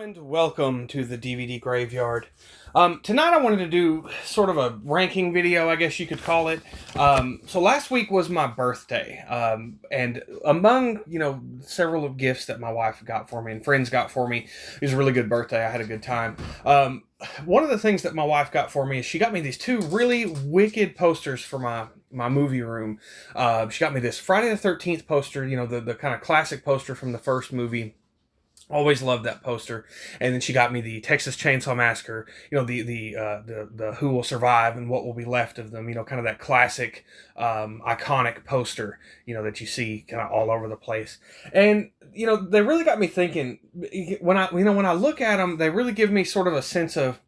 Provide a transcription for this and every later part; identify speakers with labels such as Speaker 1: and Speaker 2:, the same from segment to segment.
Speaker 1: and welcome to the DVD Graveyard. Tonight I wanted to do sort of a ranking video, I guess you could call it. So last week was my birthday, and among, several of gifts that my wife got for me and friends got for me, it was a really good birthday. I had a good time. One of the things that my wife got for me is she got me these two really wicked posters for my movie room. She got me this Friday the 13th poster, the kind of classic poster from the first movie. Always loved that poster. And then she got me the Texas Chainsaw Massacre, the Who Will Survive and What Will Be Left of Them, kind of that classic, iconic poster, that you see kind of all over the place. And, they really got me thinking when I look at them, they really give me sort of a sense of,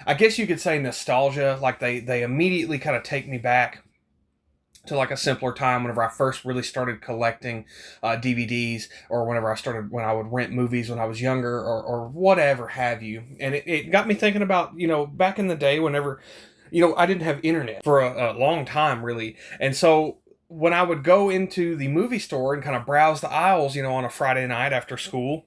Speaker 1: I guess you could say, nostalgia. Like they immediately kind of take me back to like a simpler time whenever I first really started collecting DVDs, or when I would rent movies when I was younger, or whatever have you. And it got me thinking about, back in the day whenever, I didn't have internet for a long time really. And so when I would go into the movie store and kind of browse the aisles, on a Friday night after school,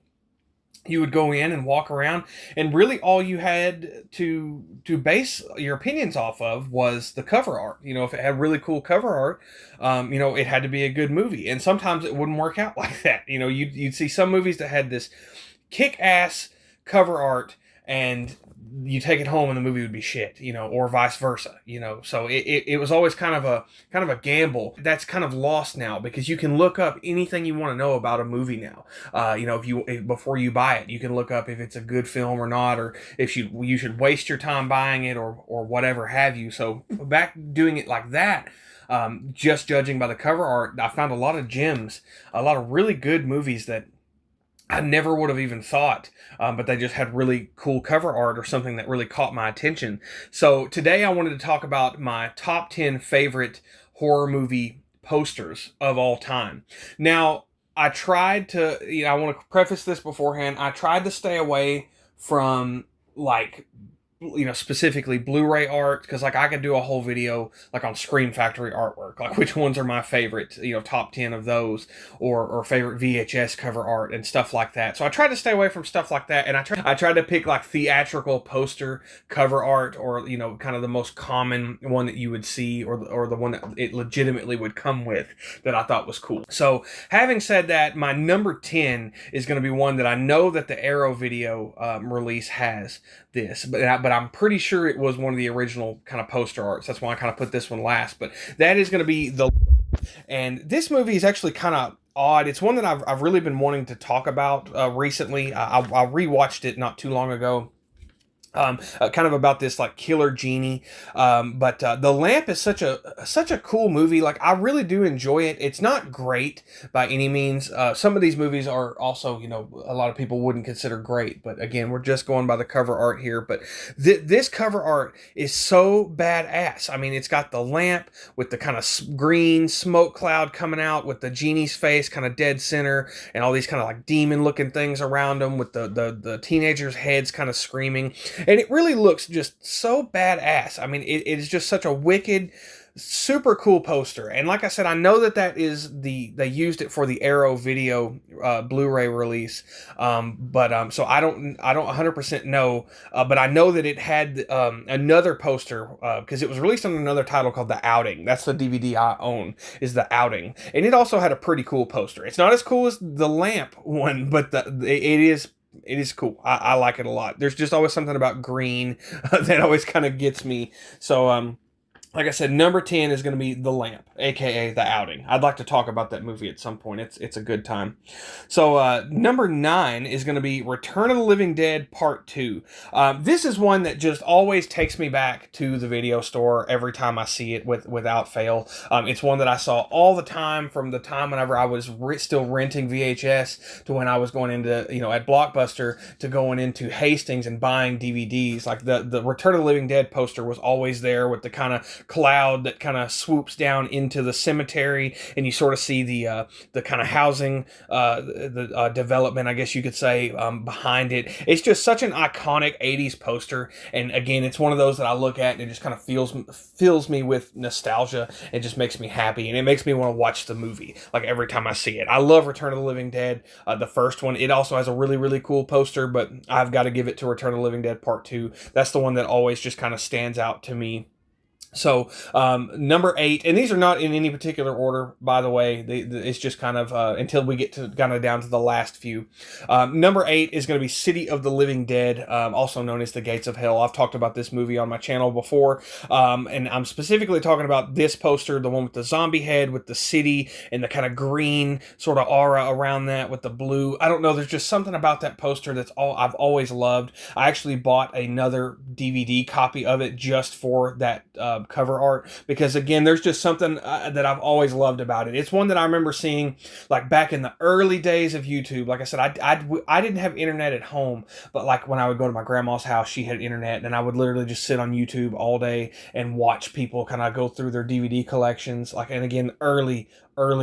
Speaker 1: you would go in and walk around, and really all you had to base your opinions off of was the cover art. If it had really cool cover art, it had to be a good movie. And sometimes it wouldn't work out like that. You'd see some movies that had this kick-ass cover art, and you take it home and the movie would be shit, or vice versa, so it was always kind of a gamble that's kind of lost now, because you can look up anything you want to know about a movie now. If before you buy it, you can look up if it's a good film or not, or if you should waste your time buying it, or whatever have you. So back doing it like that, just judging by the cover art, I found a lot of gems, a lot of really good movies that I never would have even thought, but they just had really cool cover art or something that really caught my attention. So today I wanted to talk about my top 10 favorite horror movie posters of all time. Now, I tried to, I want to preface this beforehand, I tried to stay away from, specifically Blu-ray art, because I could do a whole video on Scream Factory artwork, which ones are my favorite, top 10 of those, or favorite VHS cover art and stuff like that. So I tried to stay away from stuff like that, and I tried to pick theatrical poster cover art, or kind of the most common one that you would see, or the one that it legitimately would come with, that I thought was cool. So having said that, my number 10 is going to be one that I know that the Arrow video release has this, but I'm pretty sure it was one of the original kind of poster arts. That's why I kind of put this one last. But that is going to be and this movie is actually kind of odd. It's one that I've really been wanting to talk about recently. I rewatched it not too long ago. Kind of about this killer genie, but The Lamp is such a cool movie. I really do enjoy it. It's not great by any means. Some of these movies are also, a lot of people wouldn't consider great, but again, we're just going by the cover art here. But this cover art is so badass. I mean, it's got the lamp with the kind of green smoke cloud coming out, with the genie's face kind of dead center, and all these kind of demon looking things around them, with the teenagers' heads kind of screaming. And it really looks just so badass. I mean, it is just such a wicked, super cool poster. And like I said, I know that is they used it for the Arrow video Blu-ray release. So I don't 100% know, but I know that it had another poster, because it was released on another title called The Outing. That's the DVD I own, is The Outing. And it also had a pretty cool poster. It's not as cool as the Lamp one, but it is cool. I like it a lot. There's just always something about green that always kind of gets me. So, like I said, number 10 is going to be The Lamp, aka The Outing. I'd like to talk about that movie at some point. It's a good time. So number 9 is going to be Return of the Living Dead Part 2. This is one that just always takes me back to the video store every time I see it without fail. It's one that I saw all the time, from the time whenever I was still renting VHS, to when I was going into, at Blockbuster, to going into Hastings and buying DVDs. The Return of the Living Dead poster was always there, with the kind of cloud that kind of swoops down into the cemetery, and you sort of see the kind of housing the development, I guess you could say, behind it. It's just such an iconic 80s poster, and again, it's one of those that I look at and it just kind of fills me with nostalgia. It just makes me happy, and it makes me want to watch the movie like every time I see it. I love Return of the Living Dead, the first one. It also has a really, really cool poster, but I've got to give it to Return of the Living Dead Part 2. That's the one that always just kind of stands out to me. So number 8, and these are not in any particular order, by the way. It's just kind of until we get to kind of down to the last few. Number 8 is going to be City of the Living Dead, also known as The Gates of Hell. I've talked about this movie on my channel before, and I'm specifically talking about this poster, the one with the zombie head, with the city and the kind of green sort of aura around that with the blue. I don't know. There's just something about that poster that's all I've always loved. I actually bought another DVD copy of it just for that cover art, because again, there's just something that I've always loved about it. It's one that I remember seeing like back in the early days of YouTube. Like I said, I didn't have internet at home, but like when I would go to my grandma's house, she had internet, and I would literally just sit on YouTube all day and watch people kind of go through their DVD collections. Like, and again, early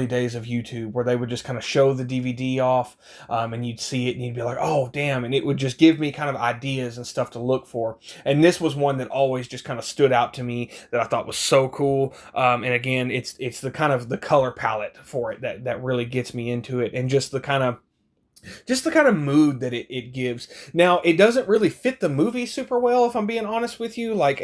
Speaker 1: days of YouTube, where they would just kind of show the DVD off, and you'd see it and you'd be like, oh damn, and it would just give me kind of ideas and stuff to look for. And this was one that always just kind of stood out to me that I thought was so cool. And again, it's the kind of the color palette for it that really gets me into it, and just the kind of mood that it gives. Now, it doesn't really fit the movie super well, if I'm being honest with you. Like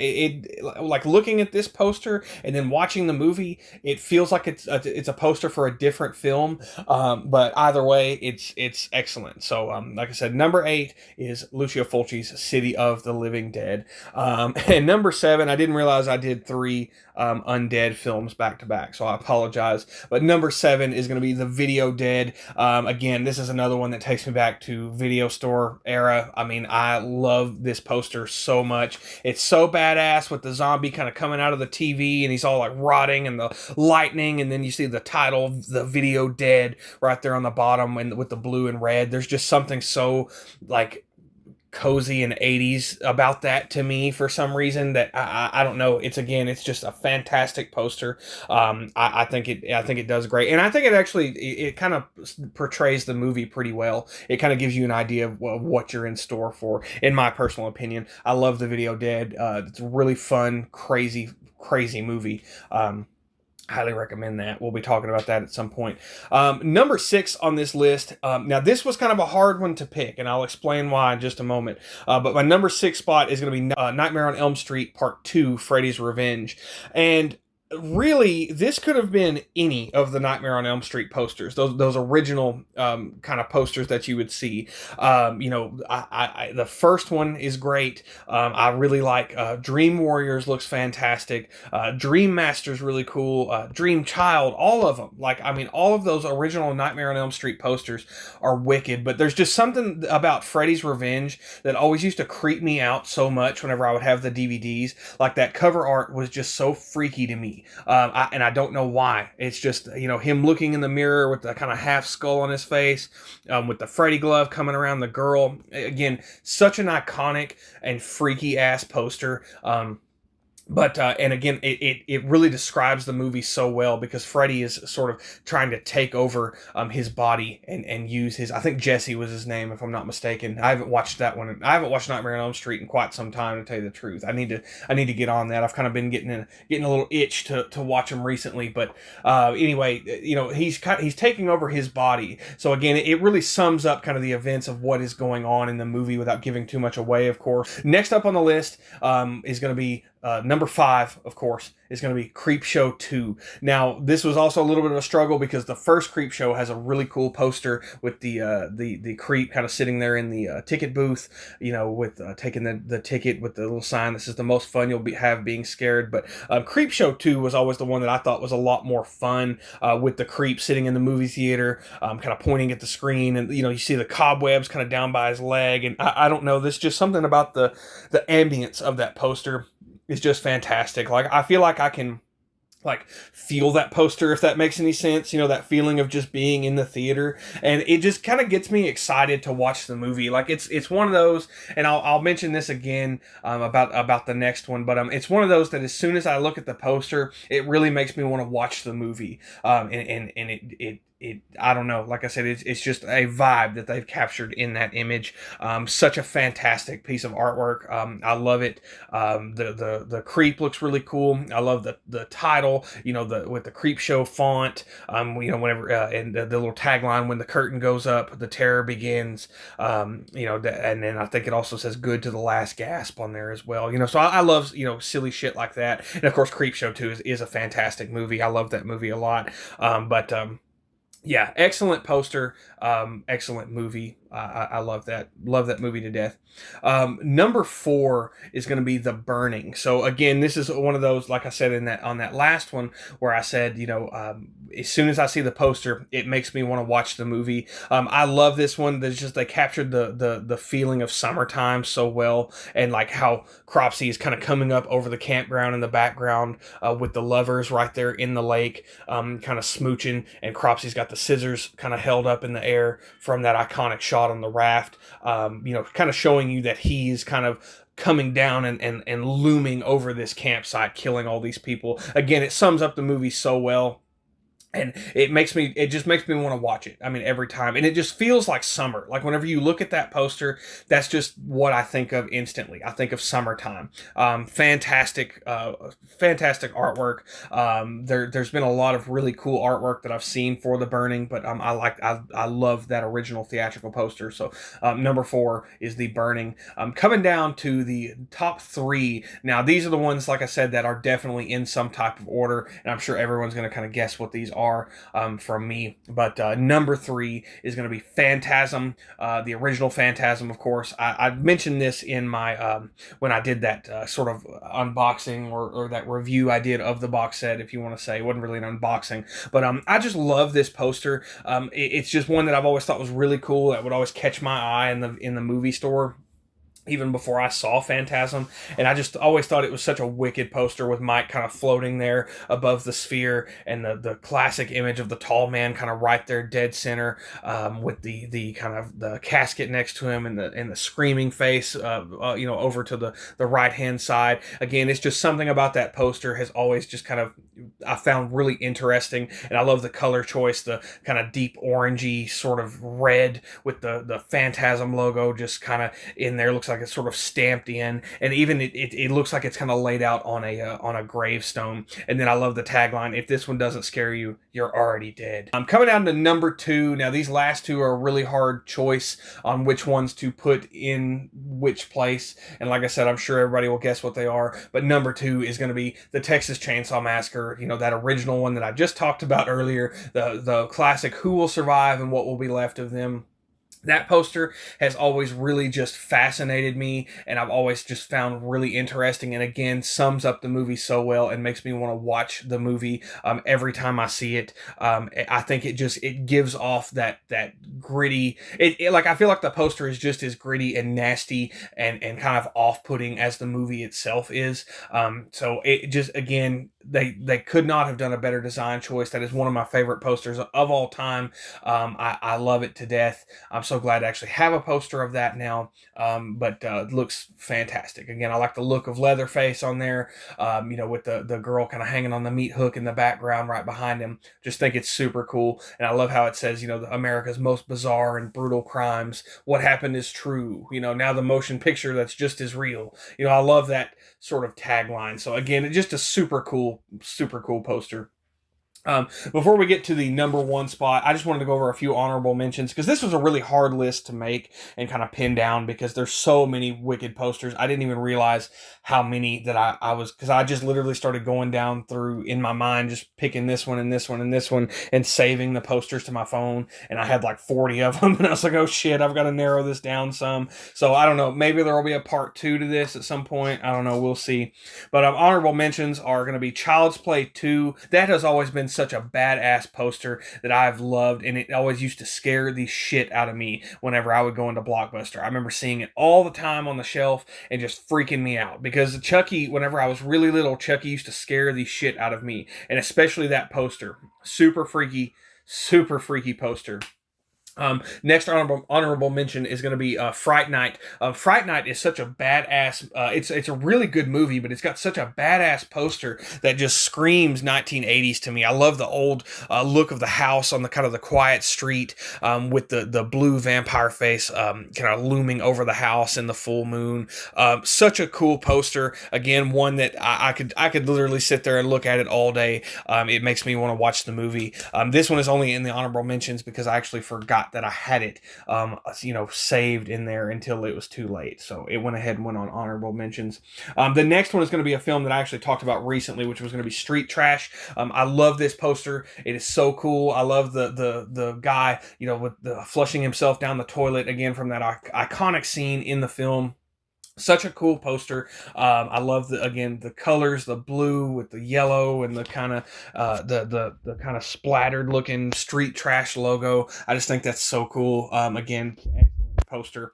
Speaker 1: like looking at this poster and then watching the movie, it feels like it's a poster for a different film. But either way, it's excellent. So, like I said, number 8 is Lucio Fulci's City of the Living Dead. And number 7, I didn't realize I did 3 undead films back to back, so I apologize. But number 7 is going to be The Video Dead. Again, this is another one that takes me back to video store era. I mean, I love this poster so much. It's so badass with the zombie kind of coming out of the TV, and he's all like rotting, and the lightning, and then you see the title, The Video Dead, right there on the bottom, and with the blue and red. There's just something so like cozy and 80s about that to me for some reason that I don't know. It's just a fantastic poster. I think it does great, and I think it kind of portrays the movie pretty well. It kind of gives you an idea of what you're in store for, in my personal opinion. I love The Video Dead. It's a really fun, crazy movie. Highly recommend that. We'll be talking about that at some point. Number 6 on this list. Now, this was kind of a hard one to pick, and I'll explain why in just a moment. But my number 6 spot is going to be Nightmare on Elm Street Part 2, Freddy's Revenge. And really, this could have been any of the Nightmare on Elm Street posters, those original kind of posters that you would see. The first one is great. I really like Dream Warriors, looks fantastic. Dream Master's really cool. Dream Child, all of them. Like, I mean, all of those original Nightmare on Elm Street posters are wicked, but there's just something about Freddy's Revenge that always used to creep me out so much whenever I would have the DVDs. Like, that cover art was just so freaky to me. And I don't know why. It's just, him looking in the mirror with the kind of half skull on his face, with the Freddy glove coming around the girl. Again, such an iconic and freaky ass poster. But and again, it really describes the movie so well, because Freddy is sort of trying to take over his body and use his, I think Jesse was his name, if I'm not mistaken. I haven't watched that one. I haven't watched Nightmare on Elm Street in quite some time, to tell you the truth. I need to get on that. I've kind of been getting a little itch to watch him recently. But anyway, he's taking over his body. So again, it really sums up kind of the events of what is going on in the movie without giving too much away, of course. Next up on the list is going to be number 5, of course, is going to be Creepshow 2. Now, this was also a little bit of a struggle, because the first Creepshow has a really cool poster with the creep kind of sitting there in the ticket booth, with taking the ticket with the little sign that says "the most fun you'll have being scared." But Creepshow 2 was always the one that I thought was a lot more fun, with the creep sitting in the movie theater, kind of pointing at the screen, and you see the cobwebs kind of down by his leg, and I don't know, there's just something about the ambience of that poster is just fantastic. Like, I feel like I can like feel that poster, if that makes any sense, you know, that feeling of just being in the theater. And it just kind of gets me excited to watch the movie. Like it's one of those, and I'll mention this again, about the next one, but it's one of those that as soon as I look at the poster, it really makes me want to watch the movie. And it I don't know, like I said, it's just a vibe that they've captured in that image. Such a fantastic piece of artwork. I love it. The creep looks really cool. I love the title, you know, with the Creep Show font. You know, whenever and the little tagline, when the curtain goes up, the terror begins. You know, and then I think it also says "good to the last gasp" on there as well. You know, so I love, you know, silly shit like that. And of course, Creep Show 2 is a fantastic movie. I love that movie a lot. Yeah, excellent poster, excellent movie. I love that. Love that movie to death. Number 4 is going to be The Burning. So again, this is one of those, like I said on that last one, where I said, you know, as soon as I see the poster, it makes me want to watch the movie. I love this one. There's just, they captured the feeling of summertime so well, and like how Cropsy is kind of coming up over the campground in the background, with the lovers right there in the lake, kind of smooching, and Cropsy's got the scissors kind of held up in the air from that iconic shot on the raft, you know, kind of showing you that he's kind of coming down and looming over this campsite, killing all these people. Again, it sums up the movie so well. And it just makes me want to watch it. I mean, every time. And it just feels like summer. Like whenever you look at that poster, that's just what I think of instantly. I think of summertime. Fantastic artwork. There's been a lot of really cool artwork that I've seen for The Burning, but I love that original theatrical poster. So number 4 is The Burning. Coming down to the top 3. Now, these are the ones, like I said, that are definitely in some type of order, and I'm sure everyone's going to kind of guess what these are from me. But number 3 is going to be Phantasm, the original Phantasm, of course. I mentioned this in my when I did that sort of unboxing or that review I did of the box set, if you want to say. It wasn't really an unboxing, but I just love this poster. It's just one that I've always thought was really cool, that would always catch my eye in the movie store, even before I saw Phantasm. And I just always thought it was such a wicked poster, with Mike kind of floating there above the sphere, and the classic image of the tall man kind of right there dead center, with the kind of the casket next to him, and the screaming face, you know, over to the right hand side. Again, it's just something about that poster has always just kind of, I found really interesting. And I love the color choice, the kind of deep orangey sort of red with the Phantasm logo just kind of in there. Looks like it's sort of stamped in, and even it looks like it's kind of laid out on a gravestone. And then I love the tagline, "If this one doesn't scare you, you're already dead." I'm coming down to number 2. Now, these last 2 are a really hard choice on which ones to put in which place, and like I said, I'm sure everybody will guess what they are. But number 2 is going to be the Texas Chainsaw Massacre, you know, that original one that I just talked about earlier, the classic "Who Will Survive and What Will Be Left of Them." That poster has always really just fascinated me, and I've always just found really interesting, and again, sums up the movie so well and makes me want to watch the movie every time I see it. I think it gives off that gritty, like, I feel like the poster is just as gritty and nasty and kind of off-putting as the movie itself is. So it just, again, they could not have done a better design choice. That is one of my favorite posters of all time. I love it to death. I'm so glad to actually have a poster of that now. But it looks fantastic. Again, I like the look of Leatherface on there, you know, with the girl kind of hanging on the meat hook in the background right behind him. Just think it's super cool. And I love how it says, you know, America's most bizarre and brutal crimes. What happened is true. You know, now the motion picture that's just as real. You know, I love that sort of tagline. So again, it's just a super cool poster. Before we get to the number 1 spot, I just wanted to go over a few honorable mentions, because this was a really hard list to make and kind of pin down, because there's so many wicked posters. I didn't even realize how many that I was, because I just literally started going down through in my mind, just picking this one and this one and this one, and saving the posters to my phone. And I had like 40 of them, and I was like, oh shit, I've got to narrow this down some. So I don't know, maybe there will be a part 2 to this at some point. I don't know, we'll see. But honorable mentions are going to be Child's Play 2. That has always been such a badass poster that I've loved, and it always used to scare the shit out of me whenever I would go into Blockbuster. I remember seeing it all the time on the shelf and just freaking me out, because Chucky, whenever I was really little, Chucky used to scare the shit out of me, and especially that poster. Super freaky poster. Next honorable mention is going to be Fright Night. Fright Night is such a badass. It's a really good movie, but it's got such a badass poster that just screams 1980s to me. I love the old look of the house on the kind of the quiet street, with the blue vampire face kind of looming over the house in the full moon. Such a cool poster. Again, one that I could literally sit there and look at it all day. It makes me want to watch the movie. This one is only in the honorable mentions because I actually forgot that I had it, saved in there until it was too late. So it went ahead and went on honorable mentions. The next one is going to be a film that I actually talked about recently, which was going to be Street Trash. I love this poster. It is so cool. I love the guy, with the flushing himself down the toilet again from that iconic scene in the film. Such a cool poster. I love the colors, the blue with the yellow and the kind of the kind of splattered looking Street Trash logo. I just think that's so cool. Again, excellent poster.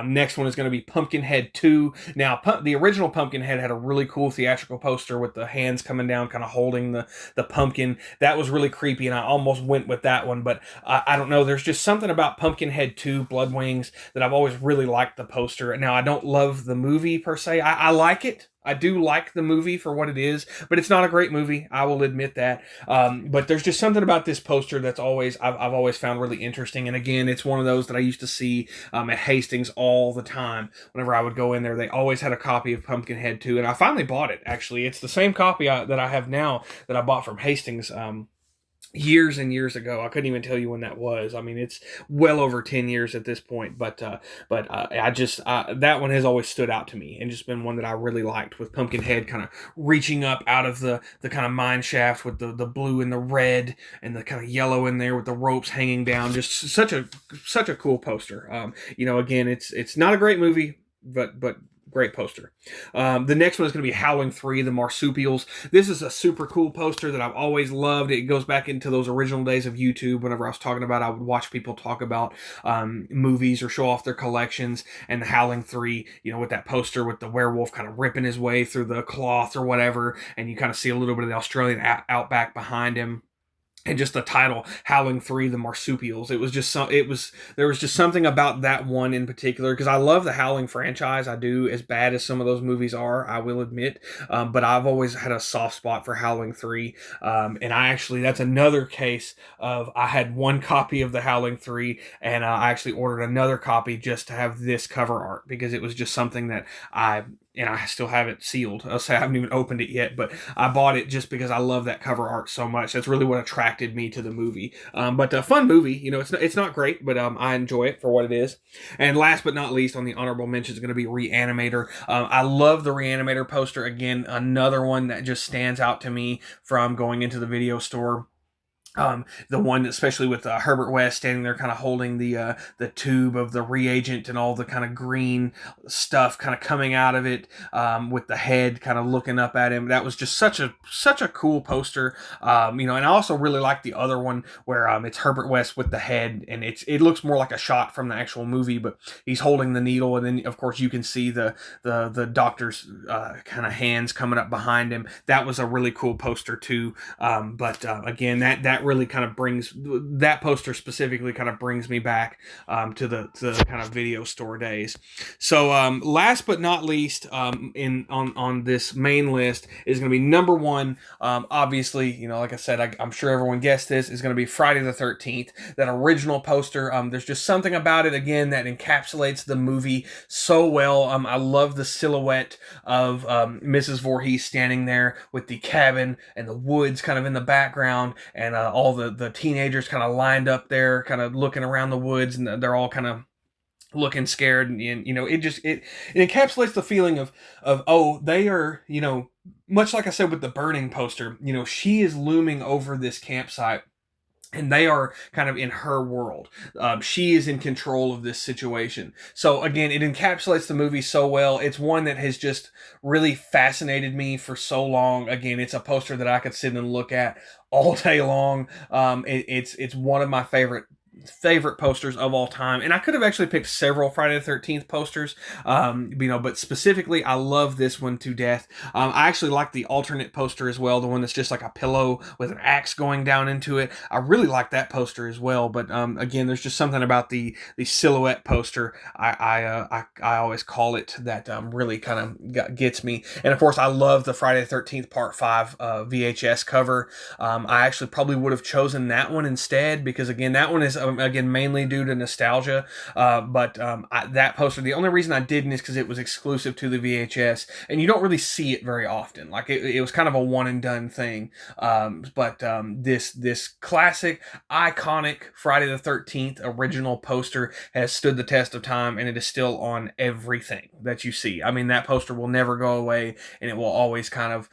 Speaker 1: Next one is going to be Pumpkinhead 2. Now, the original Pumpkinhead had a really cool theatrical poster with the hands coming down, kind of holding the pumpkin. That was really creepy, and I almost went with that one, but I don't know. There's just something about Pumpkinhead 2, Blood Wings, that I've always really liked the poster. Now, I don't love the movie per se. I like it. I do like the movie for what it is, but it's not a great movie. I will admit that. But there's just something about this poster that's I've always found really interesting. And again, it's one of those that I used to see at Hastings all the time. Whenever I would go in there, they always had a copy of Pumpkinhead 2, and I finally bought it. Actually, it's the same copy that I have now that I bought from Hastings. Years and years ago. I couldn't even tell you when that was. I mean, it's well over 10 years at this point, but that one has always stood out to me and just been one that I really liked, with Pumpkinhead kind of reaching up out of the kind of mine shaft with the blue and the red and the kind of yellow in there with the ropes hanging down. Just such a cool poster. Again, it's not a great movie, but great poster. The next one is going to be Howling 3, The Marsupials. This is a super cool poster that I've always loved. It goes back into those original days of YouTube. Whenever I was talking about, I would watch people talk about movies or show off their collections, and the Howling 3, with that poster with the werewolf kind of ripping his way through the cloth or whatever, and you kind of see a little bit of the Australian outback behind him. And just the title, Howling 3, The Marsupials. There was just something about that one in particular, because I love the Howling franchise. I do, as bad as some of those movies are, I will admit. But I've always had a soft spot for Howling 3. And that's another case of, I had one copy of the Howling 3, and I actually ordered another copy just to have this cover art, because it was just something that I still have it sealed. I'll say I haven't even opened it yet, but I bought it just because I love that cover art so much. That's really what attracted me to the movie. But a fun movie. It's not great, but I enjoy it for what it is. And last but not least, on the honorable mention is going to be Reanimator. I love the Reanimator poster. Again, another one that just stands out to me from going into the video store. The one, especially with Herbert West standing there kind of holding the tube of the reagent and all the kind of green stuff kind of coming out of it, with the head kind of looking up at him. That was just such a cool poster. And I also really like the other one where it's Herbert West with the head, and it looks more like a shot from the actual movie, but he's holding the needle, and then of course you can see the doctor's kind of hands coming up behind him. That was a really cool poster too. Again, that really kind of that poster specifically kind of brings me back to the kind of video store days. So last but not least, on this main list is going to be number one. Obviously, like I said, I'm sure everyone guessed this, is going to be Friday the 13th. That original poster. There's just something about it, again, that encapsulates the movie so well. I love the silhouette of Mrs. Voorhees standing there with the cabin and the woods kind of in the background, and all the teenagers kind of lined up there, kind of looking around the woods, and they're all kind of looking scared, and it encapsulates the feeling of they are, much like I said with the burning poster, she is looming over this campsite, and they are kind of in her world. She is in control of this situation. So again, it encapsulates the movie so well. It's one that has just really fascinated me for so long. Again, it's a poster that I could sit and look at all day long. It's one of my favorite posters of all time, and I could have actually picked several Friday the 13th posters, but specifically I love this one to death. I actually like the alternate poster as well, the one that's just like a pillow with an axe going down into it. I really like that poster as well, but again, there's just something about the silhouette poster I always call it that really kind of gets me. And of course, I love the Friday the 13th Part 5 VHS cover. I actually probably would have chosen that one instead, because again, that one is again mainly due to nostalgia. That poster, the only reason I didn't is because it was exclusive to the VHS, and you don't really see it very often. Like it was kind of a one and done thing. This classic, iconic Friday the 13th original poster has stood the test of time, and it is still on everything that you see. I mean, that poster will never go away, and it will always kind of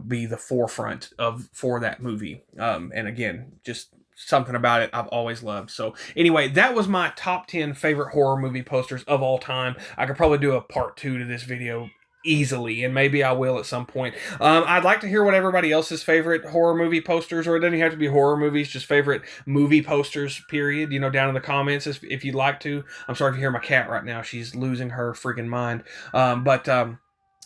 Speaker 1: be the forefront for that movie. And again, just something about it I've always loved. So anyway, that was my top 10 favorite horror movie posters of all time. I could probably do a part 2 to this video easily, and maybe I will at some point. I'd like to hear what everybody else's favorite horror movie posters, or it doesn't have to be horror movies, just favorite movie posters, period, down in the comments if you'd like to. I'm sorry if you hear my cat right now. She's losing her freaking mind.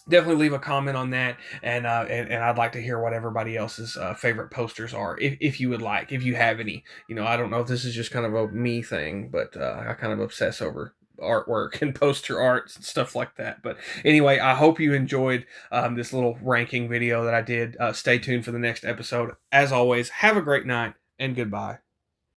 Speaker 1: Definitely leave a comment on that, and I'd like to hear what everybody else's favorite posters are, if you would like, if you have any. I don't know if this is just kind of a me thing, but I kind of obsess over artwork and poster art and stuff like that. But anyway, I hope you enjoyed this little ranking video that I did. Stay tuned for the next episode. As always, have a great night, and goodbye.